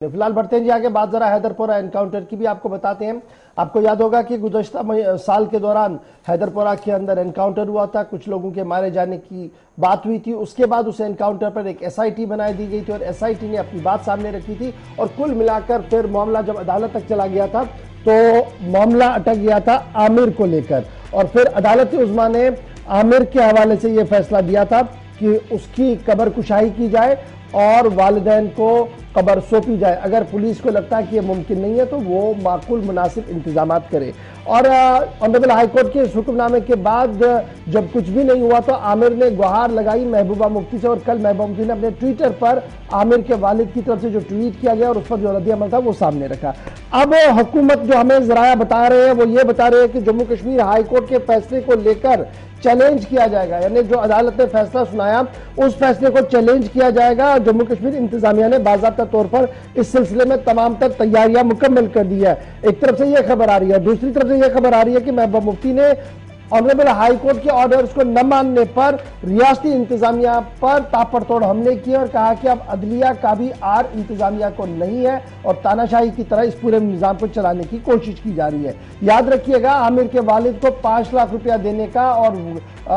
फिलहाल बढ़ते हैं जी आगे। बात जरा हैदरपुरा एनकाउंटर की भी आपको बताते हैं। आपको याद होगा कि गुज़श्ता साल के दौरान हैदरपुरा के अंदर एनकाउंटर हुआ था, कुछ लोगों के मारे जाने की बात हुई थी। उसके बाद उस एनकाउंटर पर एक एसआईटी बनाई दी गई थी और एसआईटी ने अपनी बात सामने रखी थी और कुल मिलाकर फिर मामला जब अदालत तक चला गया था तो मामला अटक गया था आमिर को लेकर और फिर अदालत उज़्मा ने आमिर के हवाले से यह फैसला दिया था कि उसकी कब्र कुशाई की जाए और वालिदैन को कब्र सौंपी जाए। अगर पुलिस को लगता है कि यह मुमकिन नहीं है तो वो माकूल मुनासिब इंतजाम करे। और ऑनरेबल हाईकोर्ट के इस हुक्मनामे के बाद जब कुछ भी नहीं हुआ तो आमिर ने गुहार लगाई महबूबा मुफ्ती से और कल महबूबा मुफ्ती ने अपने ट्विटर पर आमिर के वालिद की तरफ से जो ट्वीट किया गया और उस पर जो रद्द-ए-अमल था वो सामने रखा। अब हुकूमत जो हमें जराया बता रहे हैं वो ये बता रहे हैं कि जम्मू कश्मीर हाईकोर्ट के फैसले को लेकर चैलेंज किया जाएगा, यानी जो अदालत ने फैसला सुनाया उस फैसले को चैलेंज किया जाएगा। जम्मू कश्मीर इंतजामिया ने बाज़ाब्ता तौर पर इस सिलसिले में तमाम तर तैयारियां मुकम्मल कर दी है। एक तरफ से यह खबर आ रही है, दूसरी तरफ से यह खबर आ रही है कि महबूबा मुफ्ती ने ऑनरेबल हाईकोर्ट के ऑर्डर्स को न मानने पर रियासती इंतजामिया पर ताबड़तोड़ हमले किए और कहा कि अब अदलिया का भी आर इंतजामिया को नहीं है और तानाशाही की तरह इस पूरे निजाम को चलाने की कोशिश की जा रही है। याद रखिएगा, आमिर के वालिद को 5 लाख रुपया देने का और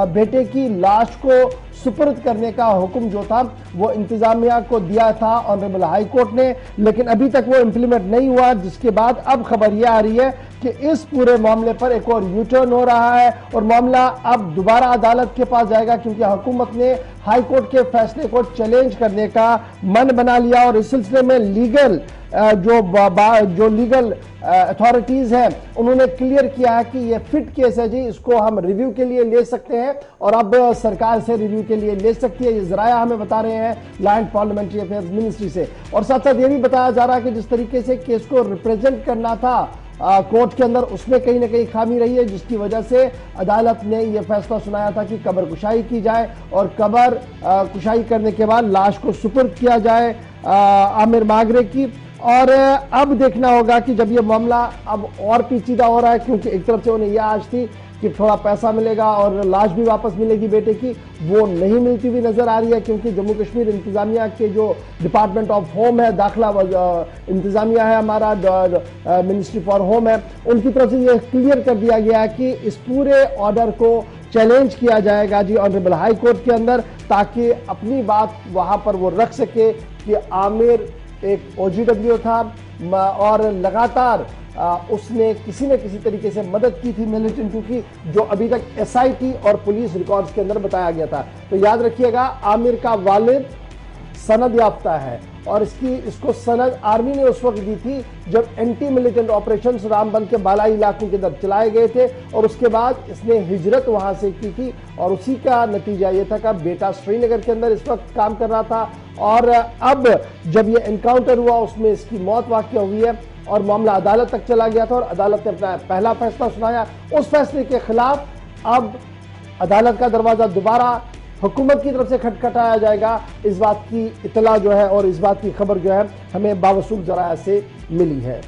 बेटे की लाश को सुपुर्द करने का हुक्म जो था वो इंतजामिया को दिया था ऑनरेबल हाईकोर्ट ने, लेकिन अभी तक वो इंप्लीमेंट नहीं हुआ। जिसके बाद अब खबर यह आ रही है कि इस पूरे मामले पर एक और यू टर्न हो रहा है और मामला अब दोबारा अदालत के पास जाएगा क्योंकि हुकूमत ने हाईकोर्ट के फैसले को चैलेंज करने का मन बना लिया और इस सिलसिले में लीगल जो लीगल अथॉरिटीज हैं उन्होंने क्लियर किया है कि ये फिट केस है जी, इसको हम रिव्यू के लिए ले सकते हैं और अब सरकार से रिव्यू के लिए ले सकती है। ये जराया हमें बता रहे हैं law and parliamentary affairs ministry से। और साथ साथ ये भी बताया जा रहा है कि जिस तरीके से केस को रिप्रेजेंट करना था कोर्ट के अंदर उसमें कहीं ना कहीं खामी रही है, जिसकी वजह से अदालत ने यह फैसला सुनाया था कि कब्र कुशाई की जाए और कब्र कुशाई करने के बाद लाश को सुपुर्द किया जाए आमिर मागरे की। और अब देखना होगा कि जब ये मामला अब और पेचीदा हो रहा है क्योंकि एक तरफ से उन्हें यह आश थी कि थोड़ा पैसा मिलेगा और लाश भी वापस मिलेगी बेटे की, वो नहीं मिलती हुई नजर आ रही है क्योंकि जम्मू कश्मीर इंतजामिया के जो डिपार्टमेंट ऑफ होम है, दाखिला इंतजामिया है, हमारा मिनिस्ट्री फॉर होम है, उनकी तरफ से ये क्लियर कर दिया गया है कि इस पूरे ऑर्डर को चैलेंज किया जाएगा जी ऑनरेबल हाई कोर्ट के अंदर, ताकि अपनी बात वहां पर वो रख सके कि आमिर एक ओजीडब्ल्यू था और लगातार उसने किसी न किसी तरीके से मदद की थी मिलिटेंटों की, जो अभी तक एसआईटी और पुलिस रिकॉर्ड्स के अंदर बताया गया था। तो याद रखिएगा, आमिर का वालिद सनद याफ्ता है और इसको सनद आर्मी ने उस वक्त दी थी जब एंटी मिलिटेंट ऑपरेशन रामबन के बालाई इलाकों के अंदर चलाए गए थे और उसके बाद इसने हिजरत वहां से की थी और उसी का नतीजा ये था कि बेटा श्रीनगर के अंदर इस वक्त काम कर रहा था और अब जब ये एनकाउंटर हुआ उसमें इसकी मौत वाक़या हुई है और मामला अदालत तक चला गया था और अदालत ने अपना पहला फैसला सुनाया। उस फैसले के खिलाफ अब अदालत का दरवाजा दोबारा हुकूमत की तरफ से खटखटाया जाएगा। इस बात की इतला जो है और इस बात की खबर जो है हमें बावसूल जराया से मिली है।